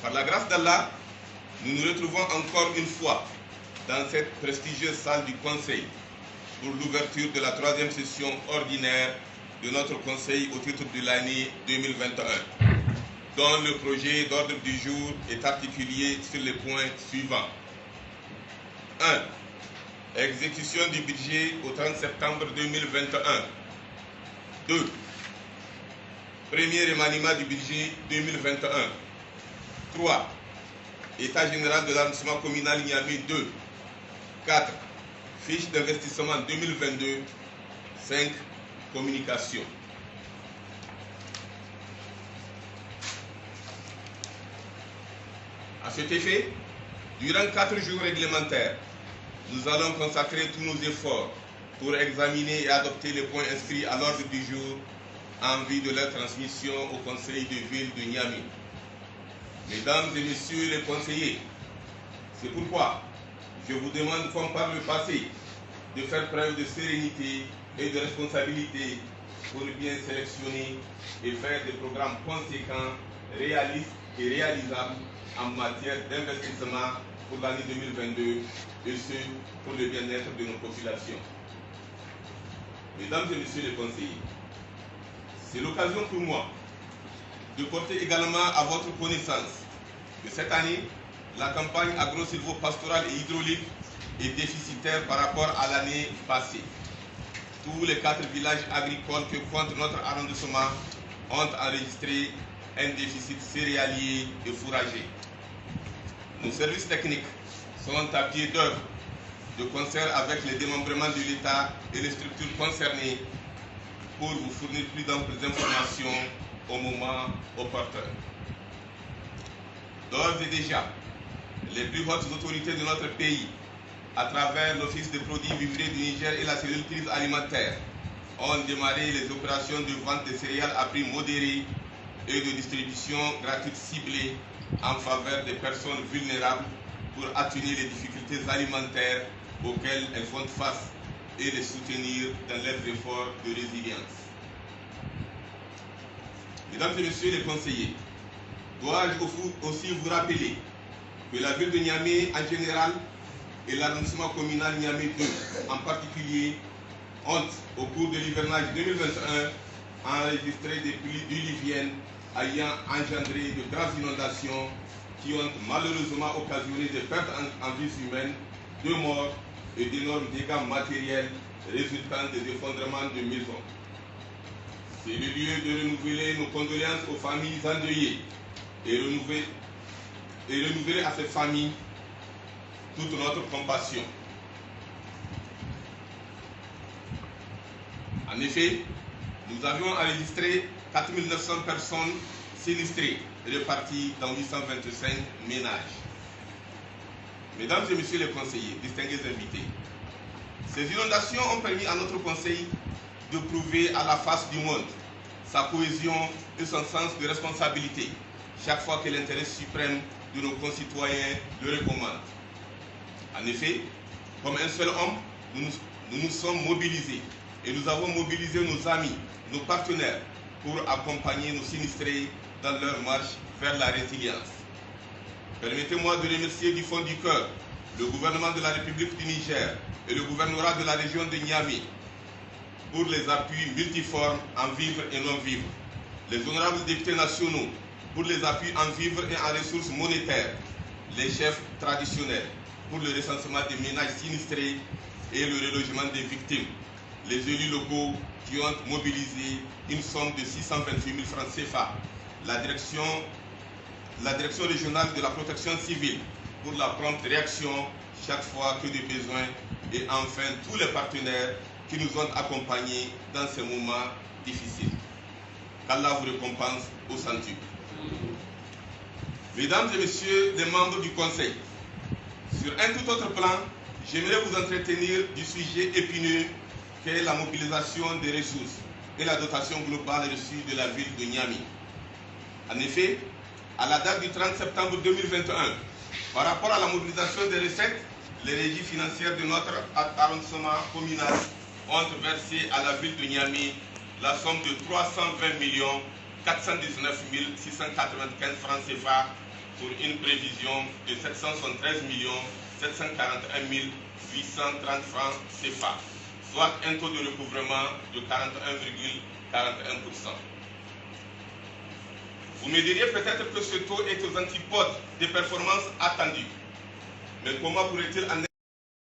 Par la grâce d'Allah, nous nous retrouvons encore une fois dans cette prestigieuse salle du Conseil pour l'ouverture de la 3e session ordinaire de notre Conseil au titre de l'année 2021, dont le projet d'ordre du jour est articulé sur les points suivants. 1. Exécution du budget au 30 septembre 2021. 2. Premier remaniement du budget 2021. 3. État général de l'arrondissement communal Niamey 2. 4. Fiche d'investissement 2022. 5. Communication. À cet effet, durant 4 jours réglementaires, nous allons consacrer tous nos efforts pour examiner et adopter les points inscrits à l'ordre du jour en vue de leur transmission au Conseil de ville de Niamey. Mesdames et messieurs les conseillers, c'est pourquoi je vous demande, comme par le passé, de faire preuve de sérénité et de responsabilité pour bien sélectionner et faire des programmes conséquents, réalistes et réalisables en matière d'investissement pour l'année 2022 et ce, pour le bien-être de nos populations. Mesdames et messieurs les conseillers, c'est l'occasion pour moi de porter également à votre connaissance que cette année, la campagne agro-silvopastorale et hydraulique est déficitaire par rapport à l'année passée. Tous les 4 villages agricoles que compte notre arrondissement ont enregistré un déficit céréalier et fourrager. Nos services techniques sont à pied d'œuvre de concert avec les démembrements de l'État et les structures concernées pour vous fournir plus d'amples informations au moment opportun. D'ores et déjà, les plus hautes autorités de notre pays, à travers l'Office des produits vivriers du Niger et la cellule crise alimentaire, ont démarré les opérations de vente de céréales à prix modéré et de distribution gratuite ciblée en faveur des personnes vulnérables pour atténuer les difficultés alimentaires auxquelles elles font face et les soutenir dans leurs efforts de résilience. Mesdames et messieurs les conseillers, dois-je aussi vous rappeler que la ville de Niamey en général et l'arrondissement communal Niamey 2 en particulier ont, au cours de l'hivernage 2021, enregistré des pluies diluviennes ayant engendré de graves inondations qui ont malheureusement occasionné des pertes en vies humaines, 2 morts et d'énormes dégâts matériels résultant des effondrements de maisons. C'est le lieu de renouveler nos condoléances aux familles endeuillées et renouveler à ces familles toute notre compassion. En effet, nous avions enregistré 4 900 personnes sinistrées réparties dans 825 ménages. Mesdames et messieurs les conseillers, distingués invités, ces inondations ont permis à notre conseil de prouver à la face du monde sa cohésion et son sens de responsabilité chaque fois que l'intérêt suprême de nos concitoyens le recommande. En effet, comme un seul homme, nous nous sommes mobilisés et nous avons mobilisé nos amis, nos partenaires pour accompagner nos sinistrés dans leur marche vers la résilience. Permettez-moi de remercier du fond du cœur le gouvernement de la République du Niger et le gouvernorat de la région de Niamey pour les appuis multiformes en vivres et non-vivres, les honorables députés nationaux pour les appuis en vivres et en ressources monétaires, les chefs traditionnels pour le recensement des ménages sinistrés et le relogement des victimes, les élus locaux qui ont mobilisé une somme de 628 000 francs CFA, la direction régionale de la protection civile pour la prompte réaction chaque fois que des besoins, et enfin tous les partenaires qui nous ont accompagnés dans ces moments difficiles. Qu'Allah vous récompense au centuple. Mesdames et messieurs les membres du Conseil, sur un tout autre plan, j'aimerais vous entretenir du sujet épineux qu'est la mobilisation des ressources et la dotation globale reçue de la ville de Niamey. En effet, à la date du 30 septembre 2021, par rapport à la mobilisation des recettes, les régies financières de notre arrondissement communal ont versé à la ville de Niamey la somme de 320 419 695 francs CFA, pour une prévision de 773 741 830 francs CFA, soit un taux de recouvrement de 41,41%. Vous me diriez peut-être que ce taux est aux antipodes des performances attendues. Mais comment pourrait-il en